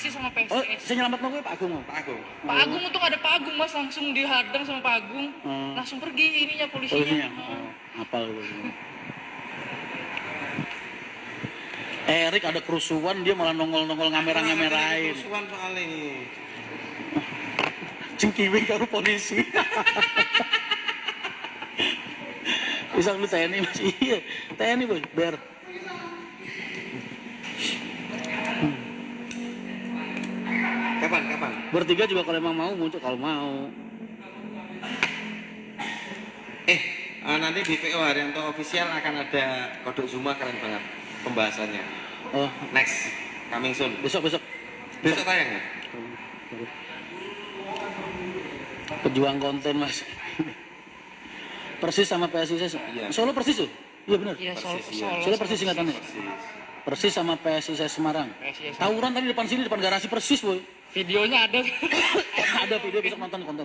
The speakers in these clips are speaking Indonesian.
Persis sama PSIS. Oh, saya nyelamat mau gue Pak Agung. Pak Agung. Pak Agung untung ada Pak Agung mas, langsung dihadang sama Pak Agung. Langsung pergi ininya polisinya. Apal gitu. Erik ada kerusuhan, dia malah nongol-nongol ngamera-ngamerain. Kerusuhan soalnya. Cengkiwing karo polisi. Bisa lu TNI mas? Iya, TNI boy, ber. Kapan? Bertiga juga kalau emang mau muncul, kalau mau. Nanti di PO Haryanto official akan ada kodok Zuma, keren banget pembahasannya. Oh, Next, coming soon. besok. Besok tayang ya? Pejuang konten mas. Persis sama PSIS. Iya. Solo persis tuh? Iya benar. Iya, Solo persis singkatannya. Persis sama PSIS Semarang. Tawuran tadi depan sini, depan garasi persis boy. Videonya ada. Ada video besok nonton konten.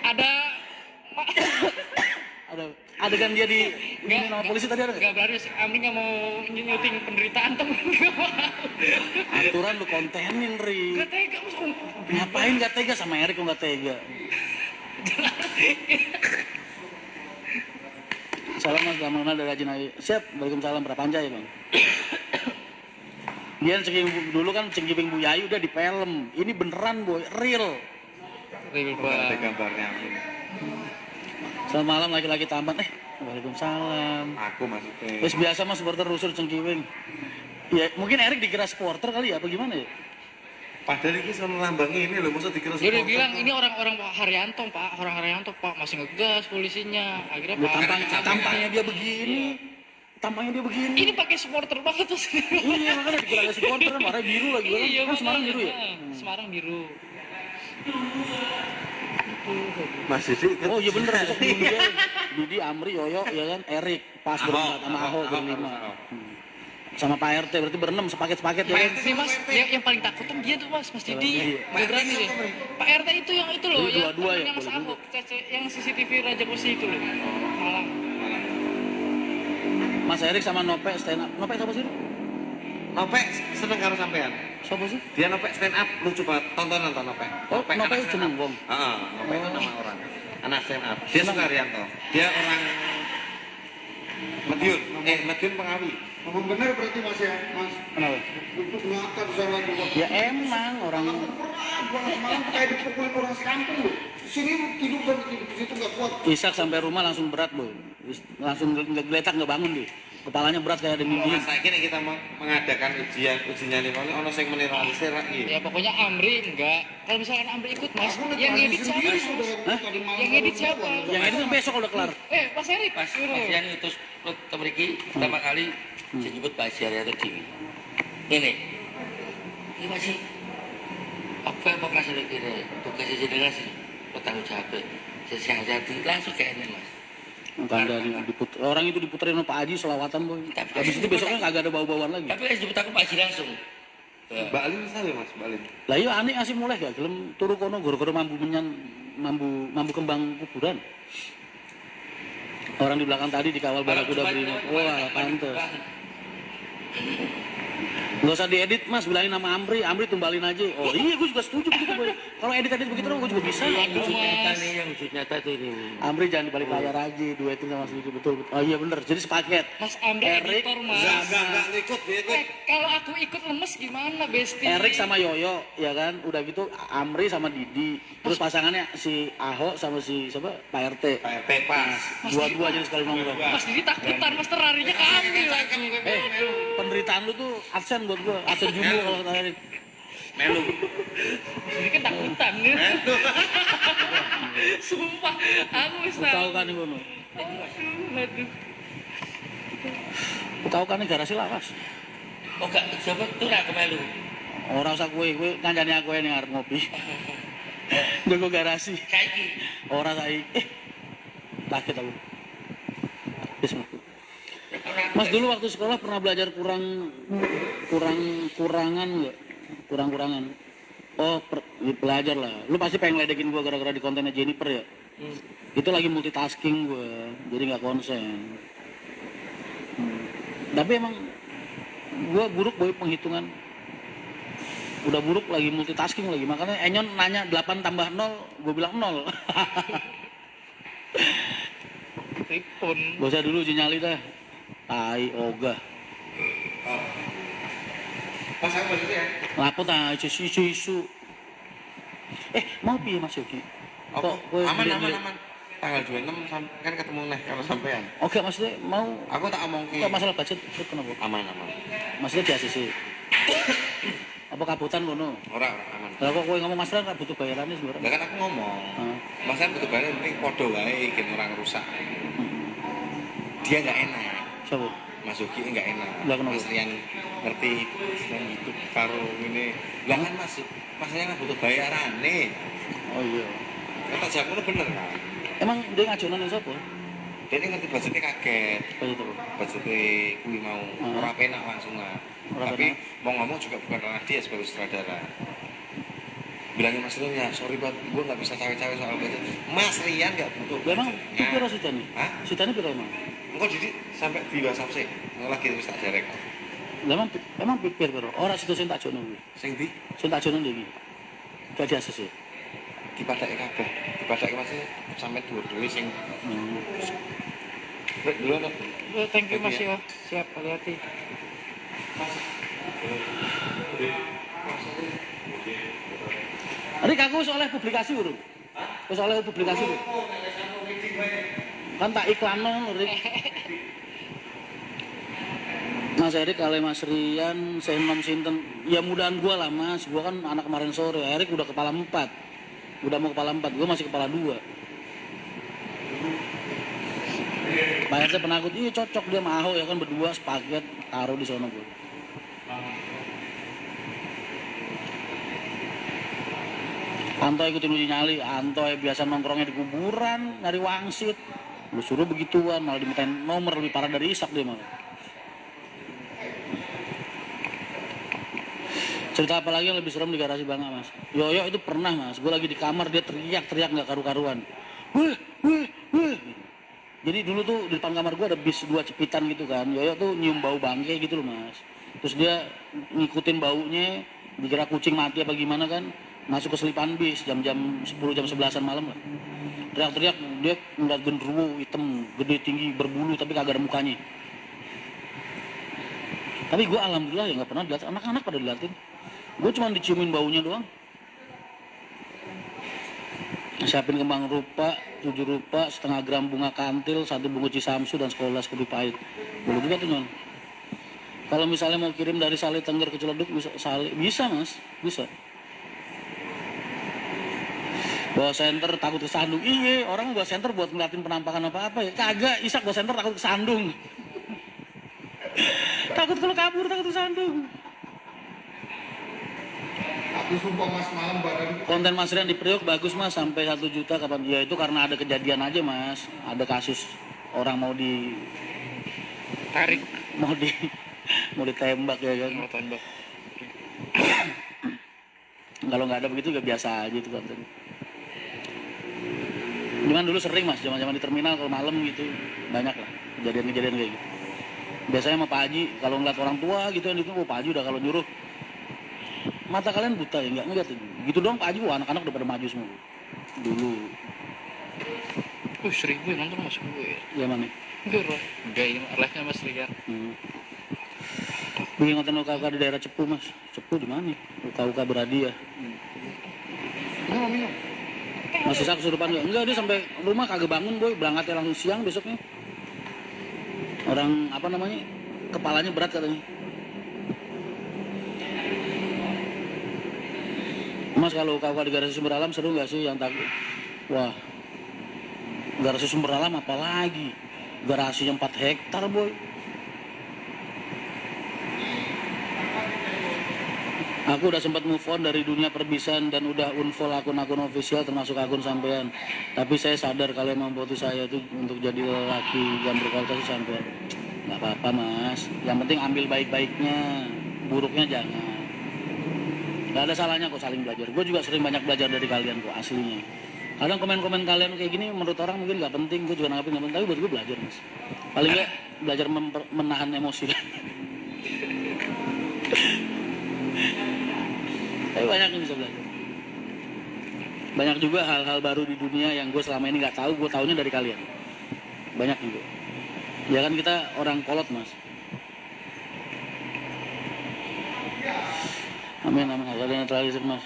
Ada Pak. Ada adegan dia di ini nama polisi tadi ada. Enggak berani, Amri nggak mau nyuting penderitaan temen. Aturan lu kontenin Ri. Gak tega mas. Ngapain gak tega sama Erik kok gak tega? Salam mas, gak mengenal dari Haji Nabi. Siap, waalaikumsalam, berapa panjang ya bang? Dia dulu kan Cengkiping Bu Yayu udah di film. Ini beneran boy, real. Ada gambarnya. Selamat malam laki-laki tampan. Waalaikumsalam. Aku maksudnya. Terus biasa mas supporter rusur Cengkiwing. Ya mungkin Erik dikira supporter kali ya, apa gimana ya? Padahal ini sama lambang ini loh, maksud dikira Dia udah bilang ini orang-orang Haryanto pak, orang Haryanto pak masih ngegas polisinya. Akhirnya pak. Tampangnya dia begini. Tampangnya dia begini. Ini pakai supporter banget tuh. Iya makanya dikira ada supporter kan, warnanya biru lagi kan. Iya, Kan Semarang biru ya? Semarang biru. Mas Didi. Oh iya bener, besok Didi, Amri, Yoyo, ya kan, Erik, pas berempat sama Ahok berlima. Sama Pak RT berarti berenam sepaket-sepaket ya kan? Pak RT mas, yang paling takut kan dia tuh mas Didi. Gak berani deh. Pak RT itu yang itu loh, yang dua-dua ya, Mas Ahok, yang CCTV Raja Kursi itu loh. Malang. Mas Erik sama Nope stand up. Nope siapa sih? Nope seneng karo sampean. Siapa sih? Dia Nope stand up, lucu banget. Tonton Nope. Oh, Nope anak itu stand seneng up. Bang. Nope itu nama orang. Anak stand up. Dia suka Haryanto. Dia orang Madiun Pengawi. Memang benar berarti mas ya, mas. Kenapa? Itu nyata besar lagi. Ya emang orang Semalam kayak dipukulin orang sekampung loh. Sini tidur sampai tidur di situ nggak kuat. Ishak sampai rumah langsung berat boy. Langsung geletak nggak bangun dia. Kepalanya berat kayak ada mimpi. Saya kira kita mengadakan ujinya nih, ono sing meniralisir lagi. Ya pokoknya Amri enggak. Kalau misalkan Amri ikut mas, yang edit siapa? Yang edit siapa? Yang ini kan besok udah kelar. Mas Erik. Pas Yan itu kemeriki pertama kali saya nyebut Pak Syariah Dewi. Ini masih apa kasih lagi deh, tugasnya jadi ngasih bertanggung jawab. Saya hati langsung kayak ini mas. Orang itu diputerin sama Pak Haji selawatan boy. Habis itu besoknya nggak ada bau-bauan lagi. Tapi kan jemput aku Pak Haji langsung. Mbak Alin misalnya mas, Mbak Alin. Lah iya aneh asih mulai gak gelem turu kono gara-gara mambu kembang kuburan. Orang di belakang tadi dikawal barakuda brimob. Wah, pantes. Gak usah diedit mas, bilangin nama Amri tumbalin aja. Oh iya gue juga setuju begitu boy. Kalau edit begitu dong gue juga bisa. Wujud nyata nih, yang wujud nyata tuh ini. Amri jangan dibalik layar aja, duetin sama Sidi betul. Oh iya bener, jadi sepaket. Mas Amri Erik, editor mas. Enggak ikut. Kalau aku ikut lemes gimana Besti? Erik sama Yoyo, ya kan, udah gitu Amri sama Didi. Terus pasangannya si Ahok sama si siapa? Pak RT. Pak RT pas. Dua-dua jadi sekali nongkrong. Mas Didi takutan mas terlarinya ke Amri lagi. Penderitaan lu tuh absen buat gua, absen jumbo kalau kata Erik. Melu. Ini kan takutan ya. Sumpah, aku wis Tahu kan ibu nu? Aduh. Tahu kan ini garasi lawas. Oh gak, siapa tuh aku melu. Orang usah kue kancane aku yang ngarep ngopi. Nggo garasi. Saiki. Orang saiki. Kaget aku. Mas dulu waktu sekolah pernah belajar kurangan nggak? Kurang-kurangan. Oh, belajar lah. Lu pasti pengen ledekin gua gara-gara di kontennya Jennifer ya? Itu lagi multitasking gua, jadi nggak konsen. Tapi emang gua buruk boy penghitungan. Udah buruk lagi multitasking lagi, makanya Enyon nanya 8 tambah 0, gue bilang 0. Telepon. Gak usah dulu nyali dah. Tai ogah. Pas aku maksudnya ya. Laput isu. Mau piye Mas Yogi? Apa? kowe Aman. beli- Tanggal 26 kan ketemu nih kalau sampean. Oke, maksudnya mau Aku tak omong ki. kok masalah budget itu kenapa? Aman. Maksudnya di ACC. Apa kabutan ngono? Ora aman. Lah kok kowe ngomong Mas Ran gak butuh bayarannya Lah sebenarnya. kan aku ngomong. Heeh. Mas kan betul banget penting podo wae gen orang rusak. Dia nggak enak. Siapa? Mas Yogi nggak enak. Lah, kenapa? Mas Rian ngerti yang itu karo ini. Lah kan Mas Rian kan butuh bayaran nih. Oh iya. Kata jamu bener kan. Emang dia ngajonan yang siapa? Dia ini ngerti budgetnya kaget. Budget apa? Budgetnya kui mau ora penak langsung lah. Ora Tapi mau ngomong juga bukan ranah dia sebagai sutradara. Bilangin Mas Rian ya, sorry banget, gue nggak bisa cawe-cawe soal budget. Mas Rian nggak butuh Lah emang budget. piro sitane? Hah? Sitane piro emang? Engkau jadi sampai di WhatsApp sih, lagi terus tak jarek. Lah emang pikir piro? Ora situ sing tak jono kuwi. Sing di Sing tak jono iki. Gak di ACC. dipadake kabeh, dipadake masih sampai dua sing Rek dulu no. Thank you Mas ya. Siap, hati-hati. Adik aku soalnya publikasi urung. Soalnya publikasi urung. Kan tak iklanno Rik. Mas Erik kali Mas Rian, saya nom sinten. Ya mudahan gua lah Mas, gua kan anak kemarin sore. Erik udah kepala 4. Udah mau kepala 4, gua masih kepala 2. Banyak saya penakut, iya cocok dia sama Ahok ya kan berdua sepaket taruh di sono gua. Antoy ikutin uji nyali, Antoy biasa nongkrongnya di kuburan, nyari wangsit. Lu suruh begituan, malah dimintain nomor lebih parah dari Isak dia malah. Cerita apa lagi yang lebih serem di garasi Bangga Mas? Yoyo itu pernah Mas, gue lagi di kamar dia teriak-teriak nggak karu-karuan. Weh. Jadi dulu tuh di depan kamar gue ada bis 2 cepitan gitu kan. Yoyo tuh nyium bau bangke gitu loh Mas. Terus dia ngikutin baunya, dikira kucing mati apa gimana kan. Masuk ke selipan bis jam 10 jam 11-an malam lah. Teriak-teriak, dia ngeliat genderuwo hitam, gede tinggi, berbulu tapi kagak ada mukanya. Tapi gue alhamdulillah ya nggak pernah dilihat, anak-anak pada diliatin. Gue cuma diciumin baunya doang. Siapin kembang rupa, 7 rupa, setengah gram bunga kantil, 1 bungkus cisamsu dan sekolah kopi pahit. Boleh juga tuh Nyon. Kalau misalnya mau kirim dari Sali Tengger ke Ciledug bisa Mas, bisa. Bawa senter takut kesandung. Iya, orang bawa senter buat ngeliatin penampakan apa-apa ya. Kagak, Isak bawa senter takut kesandung. Takut kalau kabur, takut kesandung. Tapi sumpah Mas malam bareng Konten Mas Rian di Priok bagus Mas, sampai 1 juta kapan? Ya itu karena ada kejadian aja Mas. Ada kasus orang mau Tarik. mau ditembak ya kan. Mau tembak. Kalau nggak ada begitu juga biasa aja itu konten. Cuman dulu sering Mas, zaman-zaman di terminal kalau malam gitu banyak lah kejadian-kejadian kayak gitu. Biasanya sama Pak Haji kalau ngeliat orang tua gitu yang itu, Pak Haji udah kalau nyuruh mata kalian buta ya nggak ngeliat gitu dong Pak Haji, anak-anak udah pada maju semua dulu. 1000 yang nonton Mas gue. Ya mana? Enggak ini live-nya Mas Rian. Bikin konten UKUK di daerah Cepu Mas. Cepu di mana? UKUK berhadiah. minum. Mas Isak kesurupan nggak? Enggak, dia sampai rumah kagak bangun boy, berangkatnya langsung siang besoknya. Orang apa namanya? Kepalanya berat katanya. Mas kalau UKUK di garasi sumber alam seru nggak sih yang takut? Wah, garasi sumber alam apalagi? Garasi yang 4 hektar boy. Aku udah sempat move on dari dunia perbisan dan udah unfollow akun-akun official termasuk akun sampean. Tapi saya sadar kalian membutuhkan saya itu untuk jadi lelaki yang berkualitas sampean. Nggak apa-apa Mas. Yang penting ambil baik-baiknya, buruknya jangan. Gak ada salahnya kok saling belajar. Gue juga sering banyak belajar dari kalian kok aslinya. Kadang komen-komen kalian kayak gini menurut orang mungkin nggak penting, gue juga nanggapin nggak penting. Tapi buat gue belajar Mas. Paling nggak belajar menahan emosi. Tapi banyak yang bisa belajar. Banyak juga hal-hal baru di dunia yang gue selama ini nggak tahu, gue taunya dari kalian. Banyak juga. Ya kan kita orang kolot mas. Amin amin. Ada yang terakhir mas.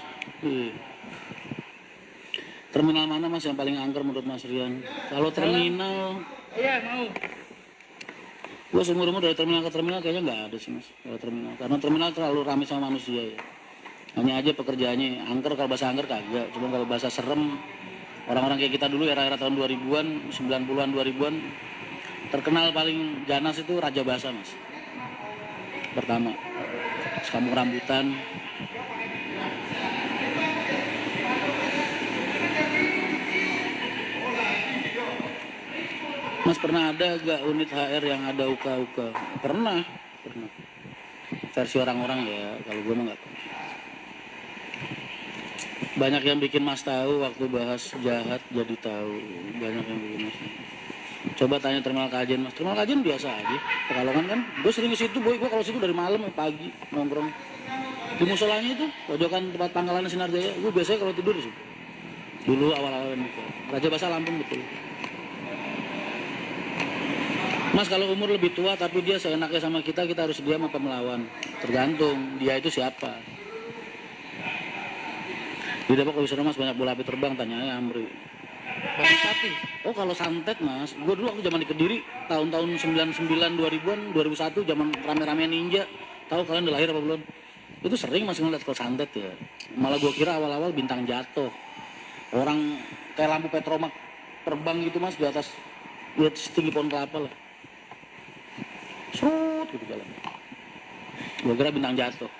Terminal mana mas yang paling angker menurut Mas Rian? Kalau terminal, Iya mau. gue seumur-umur dari terminal ke terminal kayaknya nggak ada sih mas. Kalau terminal, karena terminal terlalu ramai sama manusia ya. Hanya aja pekerjaannya angker, kalau bahasa angker kagak. Cuma kalau bahasa serem, orang-orang kayak kita dulu era-era tahun 2000-an, 90-an, 2000-an, terkenal paling ganas itu Raja Basa mas. Pertama, kampung rambutan. Mas pernah ada gak unit HR yang ada uka-uka? Pernah. Versi orang-orang ya, kalau gue mah gak pernah. Banyak yang bikin mas tahu waktu bahas jahat jadi tahu. Banyak yang bikin mas. Coba tanya terminal kajian mas. Terminal kajian biasa aja. Pekalongan kan. Gue sering ke situ boy. Gue kalau situ dari malam pagi nongkrong. Di musolanya itu, pojokan tempat pangkalan Sinar Jaya. Gue biasanya kalau tidur di situ. Dulu awal-awal nikah. Raja Basa Lampung betul. Mas kalau umur lebih tua tapi dia seenaknya sama kita harus diam apa melawan? Tergantung dia itu siapa. Di Depok bisa mas banyak bola api terbang, tanyanya Amri. Oh kalau santet mas, gue dulu waktu zaman di Kediri tahun-tahun 99 2000-an 2001 zaman rame-rame ninja. Tahu kalian udah lahir apa belum? Itu sering mas ngeliat kalau santet ya. Malah gue kira awal-awal bintang jatuh. Orang kayak lampu petromak terbang gitu mas di atas, lihat setinggi pohon kelapa lah. Serut gitu jalan. Gue kira bintang jatuh.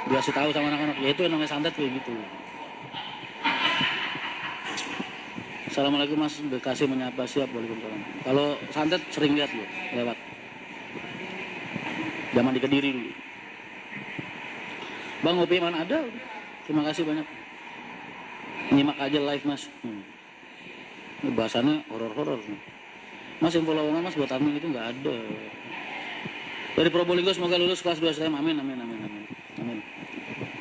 Dia kasih tahu sama anak-anak, ya itu yang namanya santet kayak gitu. Assalamualaikum mas, Bekasi menyapa siap. Waalaikumsalam. Kalau santet sering lihat loh, lewat. Zaman di Kediri dulu. Bang ngopi mana ada? Terima kasih banyak. Nyimak aja live mas. Ini bahasannya horor-horor. Mas info lowongan mas buat admin itu nggak ada. Dari Probolinggo semoga lulus kelas 2 STM. Amin.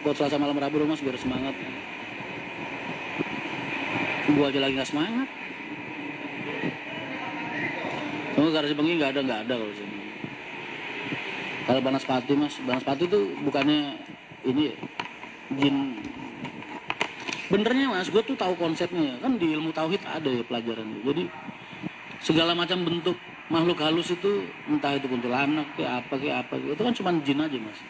Buat Selasa malam Rabu mas biar semangat. Gua aja lagi nggak semangat. Semoga garasi bengi nggak ada kalau sini. Kalau Banaspati mas, Banaspati itu bukannya ini ya, jin. Benernya mas, gue tuh tahu konsepnya ya. Kan di ilmu tauhid ada ya pelajaran. Jadi segala macam bentuk makhluk halus itu, entah itu kuntilanak kayak apa, itu kan cuma jin aja mas.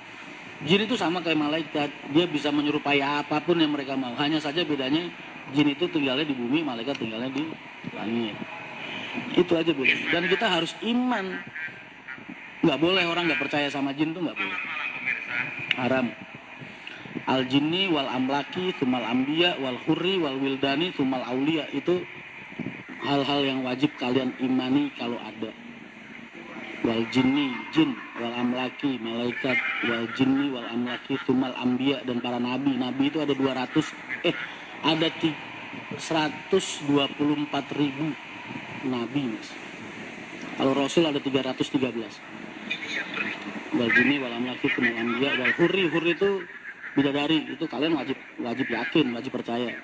Jin itu sama kayak malaikat, dia bisa menyerupai apapun yang mereka mau. Hanya saja bedanya jin itu tinggalnya di bumi, malaikat tinggalnya di langit. Itu aja boleh. Dan kita harus iman. Nggak boleh orang nggak percaya sama jin tuh nggak boleh. Haram. Al jinni wal amlaki tumal ambiya wal hurri wal wildani tumal aulia, itu hal-hal yang wajib kalian imani kalau ada. Wal jinni jin, wal amlaki malaikat, wal jinni wal amlaki tumal ambiya, dan para nabi. Nabi itu ada 124.000 nabi mas. Kalau rasul ada 313. Wal jinni wal amlaki tumal ambiya wal hurri itu bidadari, itu kalian wajib yakin, wajib percaya.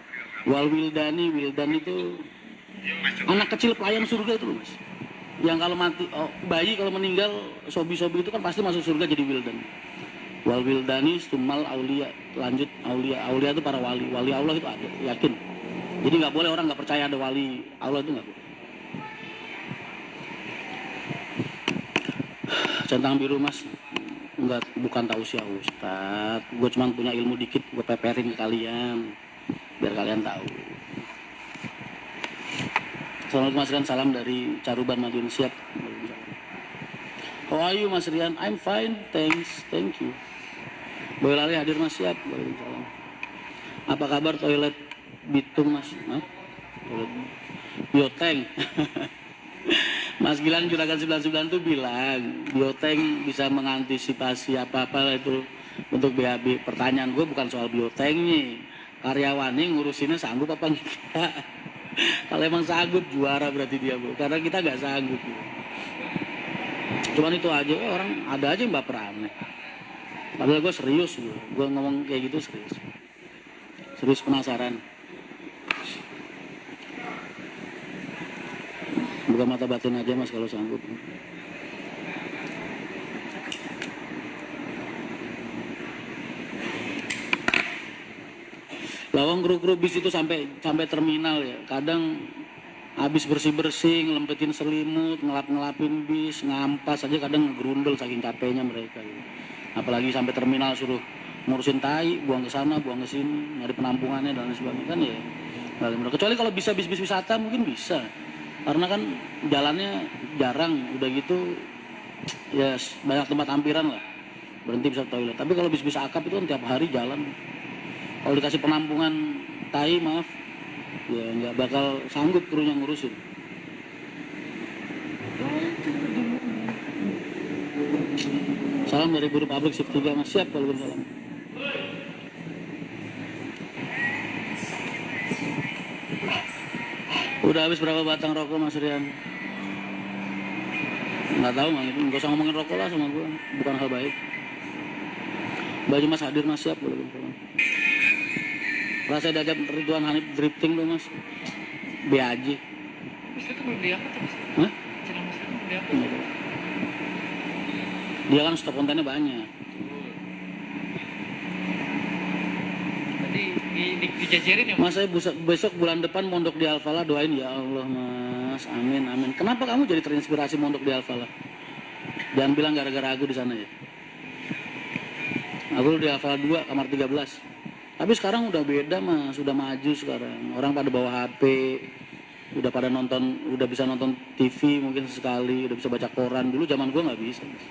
Wal wildani itu anak kecil pelayan surga itu loh mas. Yang kalau mati, bayi kalau meninggal sobi-sobi itu kan pasti masuk surga jadi wildan. Wal wildani tumal aulia, lanjut aulia itu para wali Allah itu ada, yakin. Jadi nggak boleh orang nggak percaya ada wali Allah, itu nggak boleh. Centang biru mas, enggak, bukan tausiah Ustaz. Gue cuma punya ilmu dikit, gue peperin ke kalian biar kalian tahu. Assalamualaikum Mas Rian, salam dari Caruban Madiun. Siap. How are you Mas Rian? I'm fine, thanks, thank you. Boy Lali hadir mas, siap. Waalaikumsalam. Apa kabar toilet Bitung mas? Toilet Bioteng. Mas Gilang Juragan 99 tuh bilang bioteng bisa mengantisipasi apa-apa itu untuk BAB. Pertanyaan gue bukan soal biotengnya, karyawannya ngurusinnya sanggup apa enggak. Kalau emang sanggup juara berarti dia bro, karena kita nggak sanggup. Cuman itu aja, orang ada aja yang baper aneh. Padahal gue serius, gue ngomong kayak gitu serius. Serius penasaran. Buka mata batin aja mas kalau sanggup. Lawang kru-kru bis itu sampai terminal ya. Kadang habis bersih-bersih, ngelempetin selimut, ngelapin bis, ngampas aja kadang ngegrundel saking capeknya mereka. Gitu. Apalagi sampai terminal suruh ngurusin tai, buang ke sana, buang ke sini, nyari penampungannya dan lain sebagainya kan ya. Kecuali kalau bisa bis-bis wisata mungkin bisa. Karena kan jalannya jarang, udah gitu ya banyak tempat hampiran lah. Berhenti bisa toilet. Tapi kalau bis-bis akap itu kan tiap hari jalan. Kalau dikasih penampungan tai, maaf, ya nggak bakal sanggup krunya ngurusin. Salam dari Buruh Pabrik Shift 3, mas. Siap kalau salam. Udah habis berapa batang rokok mas Rian? Nggak tahu nggak usah ngomongin rokok lah sama gue, bukan hal baik. Baju mas hadir mas, siap kalau salam. Rasa diajak Ridwan Hanif drifting tuh mas, Biaji. Mas itu belum diangkat ya mas? Hah? Channel mas itu belum diangkat. Dia kan stok kontennya banyak. Berarti dijajarin ya mas? Mas saya besok bulan depan mondok di Al-Falah, doain ya Allah mas, amin amin. Kenapa kamu jadi terinspirasi mondok di Al-Falah? Jangan bilang gara-gara aku di sana ya. Aku di Al-Falah 2 kamar 13. Tapi sekarang udah beda mas, sudah maju sekarang. Orang pada bawa HP, udah pada nonton, udah bisa nonton TV mungkin sekali, udah bisa baca koran. Dulu zaman gua nggak bisa mas.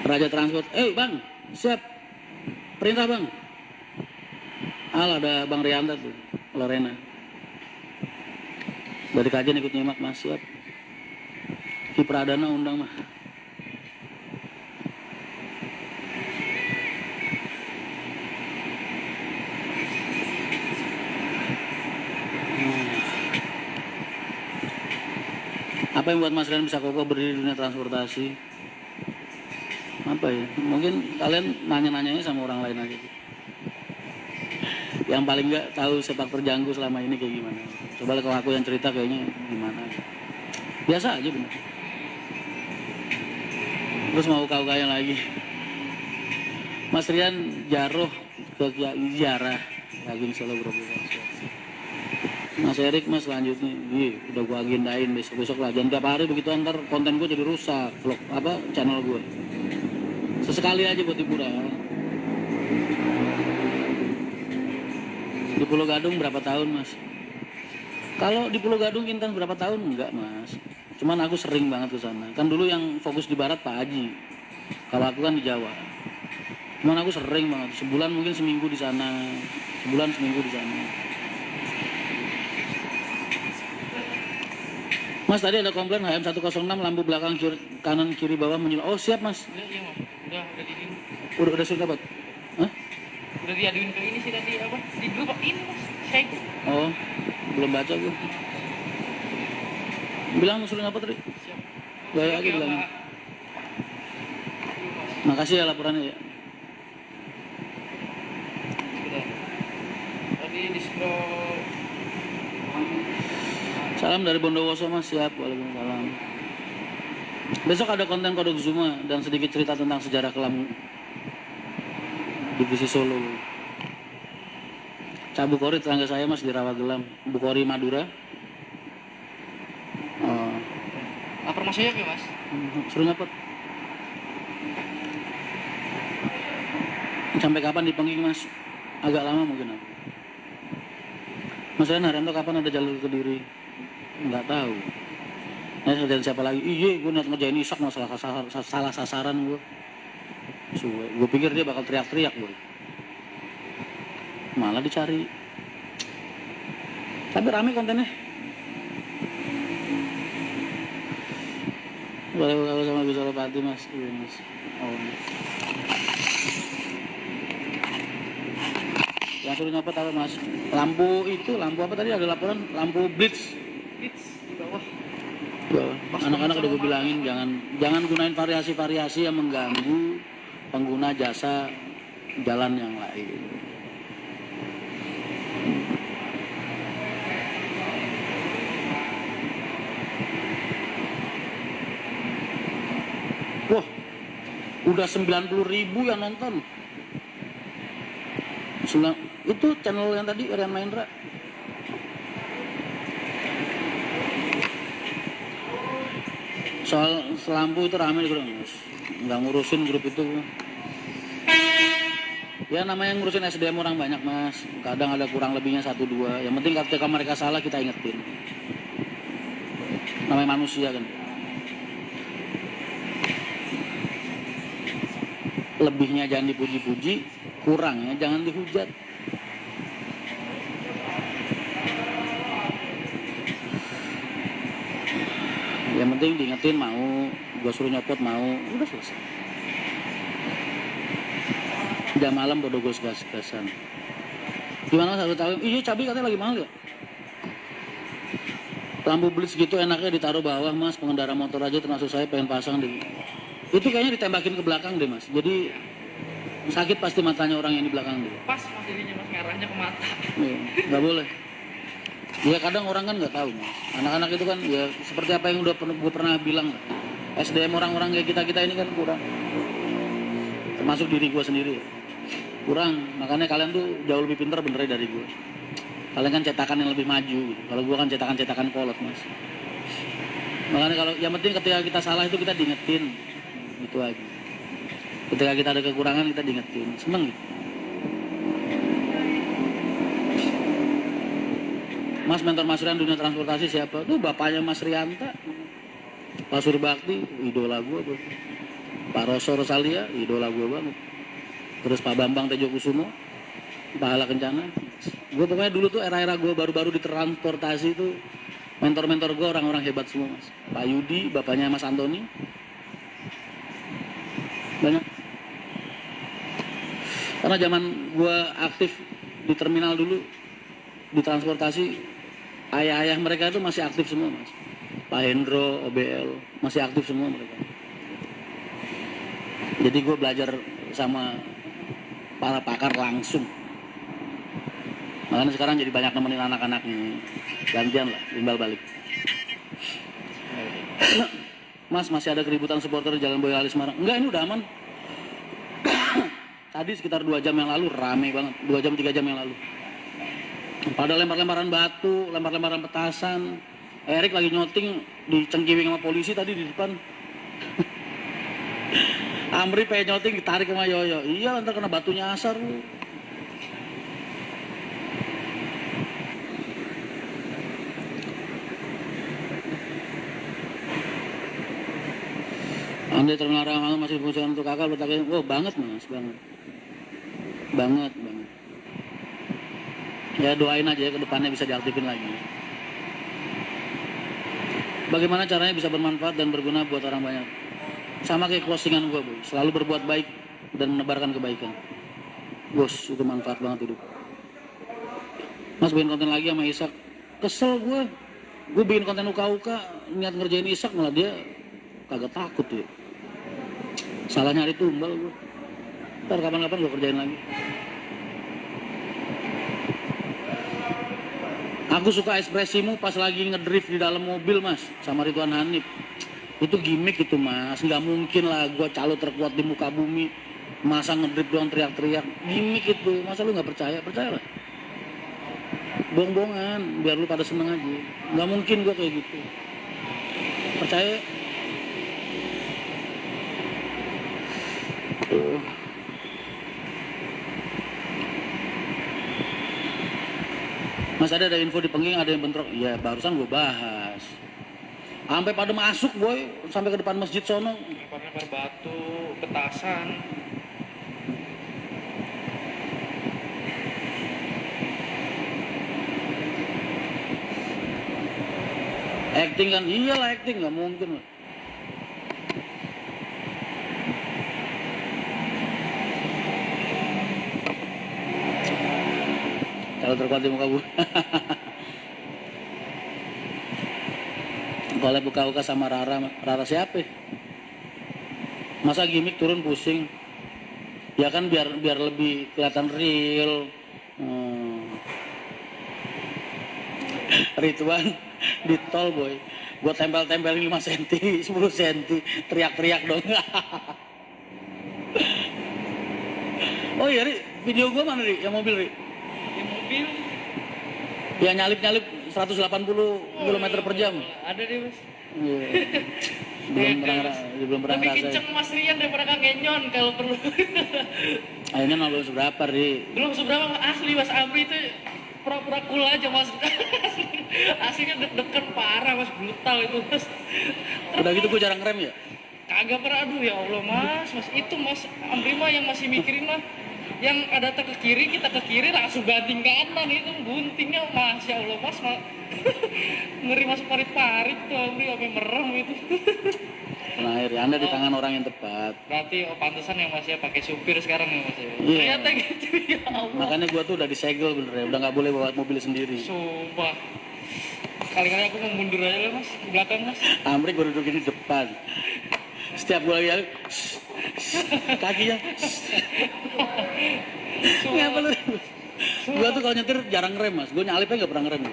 Raja Transport, bang, siap, perintah bang. Ada Bang Rianta tuh, Lorena. Dari kajian ikut nyimak mas, siap. Ki Pradana undang mah. Apa yang buat Mas Rian bisa kokoh berdiri di dunia transportasi? Apa ya? Mungkin kalian nanya-nanyanya sama orang lain aja. Yang paling nggak tahu sepak terjangku selama ini kayak gimana. Coba kalau aku yang cerita kayaknya gimana. Biasa aja bener. Terus mau kau-kau lagi. Mas Rian jaroh ke ziarah. Lagi selalu beroperasi. Mas Erik mas selanjutnya, udah gua agendain besok lah. Jangan tiap hari begitu ntar konten gua jadi rusak, vlog channel gua. Sesekali aja buat hiburan. Di Pulau Gadung berapa tahun mas? Kalau di Pulau Gadung intens berapa tahun? Enggak mas. Cuman aku sering banget ke sana. Kan dulu yang fokus di barat Pak Haji. Kalau aku kan di Jawa. Cuman aku sering banget. Sebulan mungkin seminggu di sana. Sebulan seminggu di sana. Mas tadi ada komplain HM 106 lampu belakang kanan kiri bawah menyala. Oh siap mas. Iya mas, udah di ini. Udah sudah dapat. Hah? Udah diaduin ke ini sih tadi apa? Di grup ini mas, saya. Oh belum baca gue. Bilang ngusulin apa tadi? Siap. Gaya lagi bilang. Makasih ya laporannya ya. Sudah. Tadi di scroll. Salam dari Bondowoso mas, siap. Waalaikumsalam. Besok ada konten Kodok Zuma dan sedikit cerita tentang sejarah kelam Divisi Solo. Cabukori tetangga saya mas di Rawagelam, Bukori Madura. Oh. Lapor mas saya ya mas? Suruh nyapot. Sampai kapan dipenging mas? Agak lama mungkin aku. Mas Haryanto kapan ada jalur Kediri? Nggak tahu. Nah, dan siapa lagi? Iya, gue niat ngerjain Isak masalah salah sasaran gue. Gue pikir dia bakal teriak-teriak gue. Malah dicari. Tapi rame kontennya. Boleh kalau sama Gus Alopati mas. Iya mas. Oh. Yang suruh nyopot apa mas? Lampu apa tadi ada laporan? Lampu blitz. Di bawah. Anak-anak udah gue bilangin jangan gunain variasi-variasi yang mengganggu pengguna jasa jalan yang lain. Udah 90.000 yang nonton. Itu channel yang tadi Rian Mahendra. Soal selampu itu rame di grup, nggak ngurusin grup itu. Ya namanya ngurusin SDM orang banyak mas, kadang ada kurang lebihnya 1-2. Yang penting ketika mereka salah kita ingetin. Namanya manusia kan. Lebihnya jangan dipuji-puji, kurangnya jangan dihujat. Yang penting diingetin mau, gue suruh nyopot mau, udah selesai. Jam malam bodoh gue gas-gasan. Gimana mas, tahu? Iya cabai katanya lagi mahal ya. Lampu blitz gitu enaknya ditaruh bawah mas, pengendara motor aja termasuk saya pengen pasang deh. Itu kayaknya ditembakin ke belakang deh mas, jadi sakit pasti matanya orang yang di belakang deh. Pas mas ininya mas, ngarahnya ke mata. Nggak boleh. Ya kadang orang kan nggak tahu mas. Anak-anak itu kan ya seperti apa yang udah gue pernah bilang. SDM orang-orang kayak kita ini kan kurang. Termasuk diri gue sendiri. Kurang. Makanya kalian tuh jauh lebih pintar benernya dari gue. Kalian kan cetakan yang lebih maju. Kalau gue kan cetakan kolot mas. Makanya kalau yang penting ketika kita salah itu kita diingetin. Itu aja. Ketika kita ada kekurangan kita diingetin. Seneng gitu. Mas mentor Mas Rian dunia transportasi siapa? Tuh bapaknya Mas Rianta, Pak Surbakti, idola gue tuh. Pak Roso Rosalia, idola gue banget. Terus Pak Bambang Tejo Kusumo, Pahala Kencana. Gue pokoknya dulu tuh era-era gue baru-baru di transportasi itu mentor-mentor gue orang-orang hebat semua mas. Pak Yudi, bapaknya Mas Antoni, banyak. Karena zaman gue aktif di terminal dulu di transportasi, ayah-ayah mereka itu masih aktif semua mas. Pak Hendro, OBL, masih aktif semua mereka. Jadi gue belajar sama para pakar langsung. Makanya sekarang jadi banyak nemenin anak-anaknya. Gantian lah, timbal balik. Mas, masih ada keributan supporter di Jalan Boyolali Semarang? Enggak, ini udah aman. Tadi sekitar 2 jam yang lalu, rame banget. 2 jam, 3 jam yang lalu. Pada lempar-lemparan batu, lempar-lemparan petasan. Erik lagi nyoting dicengkiwing sama polisi tadi di depan. Amri pengen nyoting ditarik sama Yoyo. Iya, ntar kena batunya asar lu. Andai terminal Ramangan masih fungsional untuk kakak letaknya. Oh banget mas, banget. Ya doain aja ya ke depannya bisa diaktifin lagi. Bagaimana caranya bisa bermanfaat dan berguna buat orang banyak? Sama kayak closingan gue boy, selalu berbuat baik dan menebarkan kebaikan. Bos, itu manfaat banget hidup. Mas bikin konten lagi sama Isak. Kesel gue bikin konten uka-uka, niat ngerjain Isak malah dia kagak takut ya. Salah nyari tumbal gue. Ntar kapan-kapan gue kerjain lagi. Aku suka ekspresimu pas lagi ngedrift di dalam mobil mas, sama Ridwan Hanif. Itu gimmick itu mas, nggak mungkin lah gue calo terkuat di muka bumi. Masa ngedrift doang teriak-teriak, gimmick itu. Masa lu nggak percaya? Percayalah. Bohong-bohongan, biar lu pada seneng aja. Nggak mungkin gue kayak gitu. Percaya. Mas ada info di Pengging ada yang bentrok. Iya barusan gue bahas. Sampai pada masuk boy, sampai ke depan masjid sono. Lempar-lempar batu, petasan. Acting kan, iyalah acting, nggak mungkin lah. Kalau terkuat di muka bumi. Kalau buka-buka sama Rara siapa? Masa gimmick turun pusing? Ya kan biar lebih kelihatan real. Ridwan di tol boy, gue tempel-tempelin 5 cm, 10 cm, teriak-teriak dong. Oh iya, Ri, video gua mana, Ri? Yang mobil, Ri? Yang mobil. Yang nyalip-nyalip 180 km per jam. Ada deh mas. Iya. Belum pernah Lebih ngerasain. kenceng Mas Rian daripada Kang Enyon kalau perlu. Akhirnya belum seberapa, Ri. Belum seberapa asli Mas Amri itu pura-pura cool aja Mas. Aslinya deg-degan parah Mas, brutal itu Mas. Udah gitu gua jarang rem ya. Kagak pernah, aduh ya Allah Mas, itu Mas Amri mah yang masih mikirin mah yang ada ke kiri, kita ke kiri langsung banting kanan itu guntingnya Masya Allah Mas, ngeri Mas parit-parit tuh Amri sampai merem itu. Terakhir, ya, Anda di tangan orang yang tepat. Berarti pantesan yang masih pakai supir sekarang ya Mas ya. Iya. Ternyata gitu ya Allah. Makanya gua tuh udah disegel bener ya, udah nggak boleh bawa mobil sendiri. Sumpah. Kali-kali aku mau mundur aja lah Mas, ke belakang Mas. Amri gua dudukin di depan. Setiap gua lagi kakinya ngapa lu? Gua tuh kalau nyetir jarang rem Mas, gua nyalipnya nggak pernah ngerem.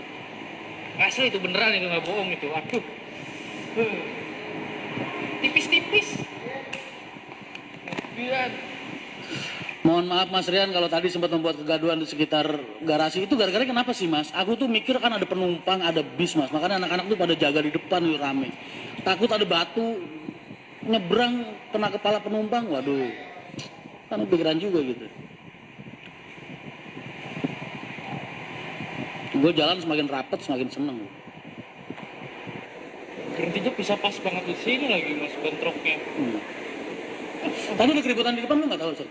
Asli itu beneran itu nggak bohong itu. Aduh. Tipis-tipis. Biar. Mohon maaf Mas Rian kalau tadi sempat membuat kegaduhan di sekitar garasi itu gara-gara kenapa sih Mas? Aku tuh mikir kan ada penumpang, ada bis Mas, makanya anak-anak tuh pada jaga di depan nih rame. Takut ada batu nyebrang kena kepala penumpang, waduh. Kan pikiran juga gitu. Gue jalan semakin rapet semakin seneng. Berhentinya bisa pas banget di sini lagi Mas bentroknya. Tadi ada keributan di depan lu nggak tahu sih?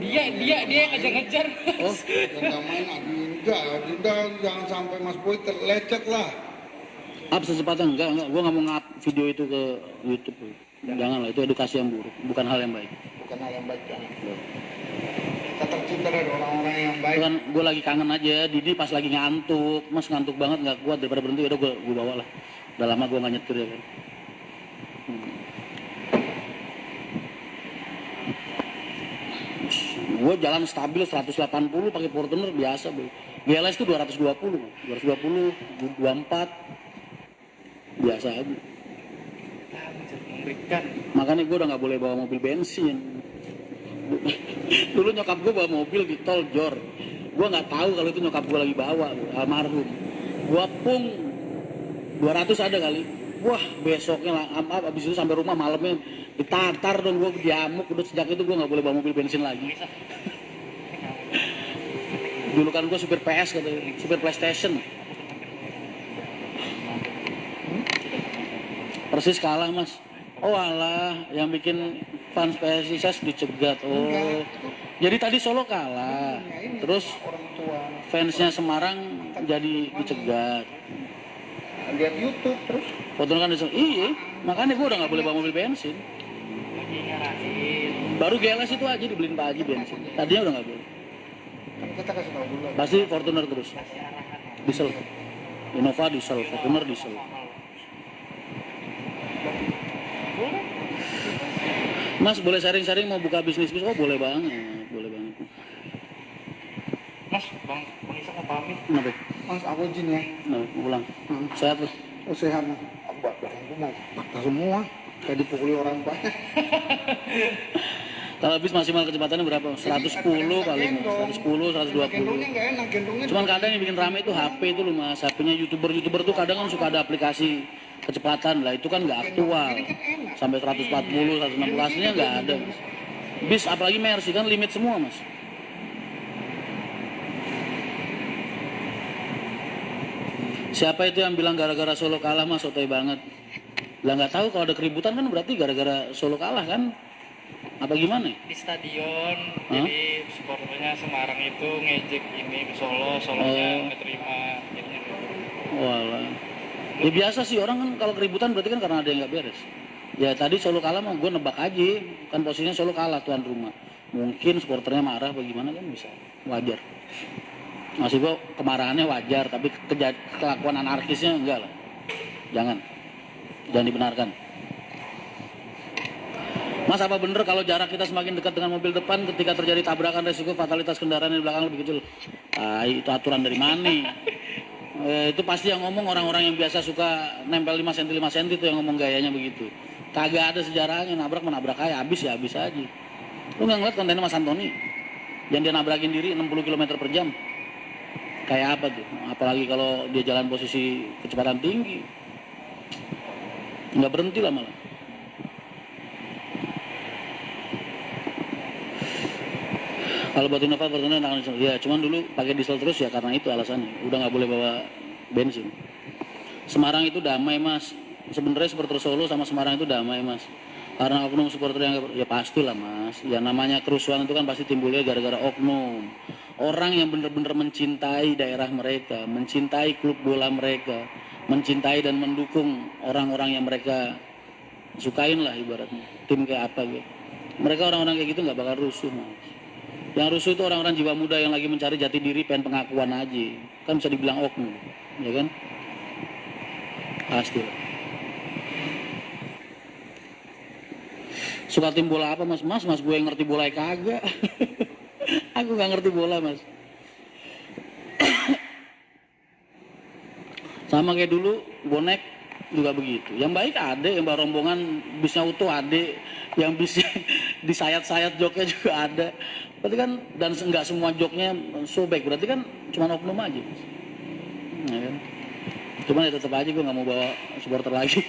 Dia yang ngejar-ngejar. Oh, Yang main Adinda, jangan sampai Mas Boy terlecet lah. up secepatnya enggak. Gue nggak mau ngap video itu ke YouTube. Janganlah, itu edukasi yang buruk, bukan hal yang baik. Bukan hal yang baik jangan. Kita tercipta dari orang-orang yang baik. Itu kan gue lagi kangen aja, Didi pas lagi ngantuk, Mas ngantuk banget nggak kuat daripada berhenti, udah gue bawa lah. Udah lama gue nggak nyetir ya kan. Gue jalan stabil 180 pakai Fortuner biasa, Bro. GLS itu 220, 24 biasa aja. Mengerikan. Makanya gue udah nggak boleh bawa mobil bensin. Dulu nyokap gue bawa mobil di tol Jor. Gue nggak tahu kalau itu nyokap gue lagi bawa, almarhum. Gue pung 200 ada kali. Wah besoknya lah, abis itu sampai rumah malamnya ditatar dong gue diamuk. Udah sejak itu gue nggak boleh bawa mobil bensin lagi. Dulu kan gue supir PS katanya, supir PlayStation. Persis kalah Mas. Oh alah, yang bikin fans PSIS dicegat. Oh, jadi tadi Solo kalah, terus Orang tua fansnya Semarang jadi dicegat. lihat YouTube terus. Foto kan disebut, iya, makanya gue udah nggak boleh bawa mobil bensin. Lagi ngarahin. Baru GLS itu aja dibeliin Pak Haji bensin. Tadinya udah nggak boleh. Kan kita kasih tahu dulu. Pasti Fortuner terus. Diesel. Innova diesel, Fortuner diesel. Mas boleh sharing-sharing mau buka bisnis? Oh boleh banget, boleh banget. Mas, Bang Isa mau pamit. Kenapa? Mas aku izin ya. Nah, mau pulang. Sehat lu? Oh sehat Mas. Badanku mau patah semua. Kayak dipukuli orang banyak. Kalau bis maksimal kecepatannya berapa? 110 paling, 110, 120. Gendongnya nggak enak, gendongnya. Cuman kadang yang bikin rame itu HP itu loh Mas. HP-nya YouTuber tuh kadang kan suka ada aplikasi kecepatan lah, itu kan nggak aktual. Sampai 140, 160 aslinya nggak ada. Mas. Bis apalagi Mercy kan limit semua Mas. Siapa itu yang bilang gara-gara Solo kalah Mas, sotoy banget. Lah nggak tahu kalau ada keributan kan berarti gara-gara Solo kalah kan? Apa gimana? Di stadion, jadi supporternya Semarang itu ngejek ini ke Solo, Solonya nggak terima. Jadinya gitu. Walah. Ya biasa sih orang kan kalau keributan berarti kan karena ada yang nggak beres. Ya tadi Solo kalah mah gue nebak aja, kan posisinya Solo kalah tuan rumah. Mungkin supporternya marah bagaimana kan bisa, wajar. Masih gue kemarahannya wajar, tapi kelakuan anarkisnya enggak lah. Jangan dibenarkan. Mas apa bener kalau jarak kita semakin dekat dengan mobil depan ketika terjadi tabrakan resiko fatalitas kendaraan di belakang lebih kecil? Itu aturan dari mana? Itu pasti yang ngomong orang-orang yang biasa suka nempel 5 cm 5 cm itu yang ngomong gayanya begitu. Kagak ada sejarahnya, nabrak menabrak aja, habis ya habis aja. Lu nggak ngeliat kontennya Mas Antoni? Dan dia nabrakin diri 60 km per jam. Kayak apa tuh? Apalagi kalau dia jalan posisi kecepatan tinggi. Nggak berhenti lah malah. Kalau buat Innova Fortuner ya cuman dulu pakai diesel terus ya karena itu alasannya. Udah nggak boleh bawa bensin. Semarang itu damai mas. Sebenarnya supporter Solo sama Semarang itu damai mas. Karena oknum supporter yang ya pastilah mas. Ya namanya kerusuhan itu kan pasti timbulnya gara-gara oknum. Orang yang benar-benar mencintai daerah mereka, mencintai klub bola mereka, mencintai dan mendukung orang-orang yang mereka sukain lah ibaratnya. Tim kayak apa gitu. Mereka orang-orang kayak gitu nggak bakal rusuh mas. Yang rusuh itu orang-orang jiwa muda yang lagi mencari jati diri, pengen pengakuan aja. Kan bisa dibilang oknum, ya kan? Pasti. Suka tim bola apa mas? Mas gue yang ngerti bola ya kagak. Aku nggak ngerti bola mas. Sama kayak dulu bonek juga begitu. Yang baik ada, yang bawa rombongan bisnya utuh ada, yang bisnya disayat-sayat joknya juga ada. Berarti kan dan nggak semua joknya sobek, berarti kan cuma oknum aja. Ya kan? Cuman ya tetap aja gue nggak mau bawa supporter lagi.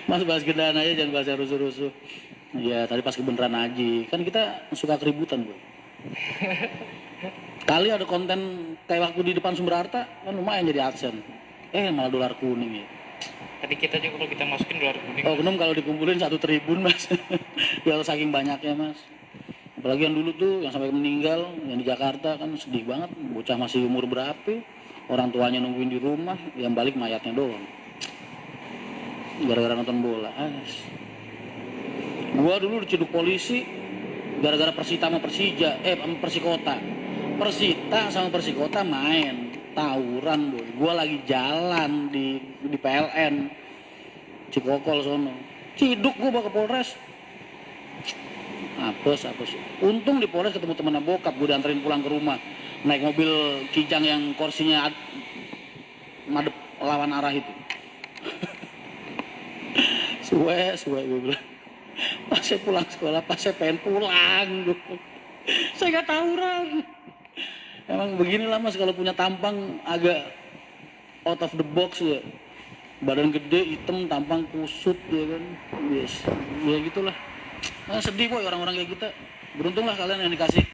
Mas bahas gendaan aja, jangan bahas yang rusuh-rusuh. Ya tadi pas kebenaran aja, kan kita suka keributan gue. Kali ada konten kayak waktu di depan Sumber Harta, kan lumayan jadi adsense. Malah dolar kuning ya. Tadi kita juga kalau kita masukin dolar kuning. Oknum kalau dikumpulin 1 tribun mas. Ya saking banyaknya mas. Apalagi yang dulu tuh yang sampai meninggal, yang di Jakarta kan sedih banget. Bocah masih umur berapa, orang tuanya nungguin di rumah, yang balik mayatnya doang. Gara-gara nonton bola. Gua dulu diciduk polisi gara-gara Persita sama Persija, Persikota. Persita sama Persikota main tawuran boy. Gua lagi jalan di PLN Cikokol sono. Ciduk gua bawa ke Polres. Apes. Untung di Polres ketemu temennya bokap, gua dianterin pulang ke rumah. Naik mobil Kijang yang kursinya madep lawan arah itu. Suwe gue bilang. Pas saya pulang sekolah, pas saya pengen pulang gue. Saya gak tawuran. Emang beginilah mas kalau punya tampang agak out of the box ya. Badan gede, hitam, tampang kusut ya kan. Yes. Ya gitulah. Nah, sedih boy orang-orang kayak kita. Beruntunglah kalian yang dikasih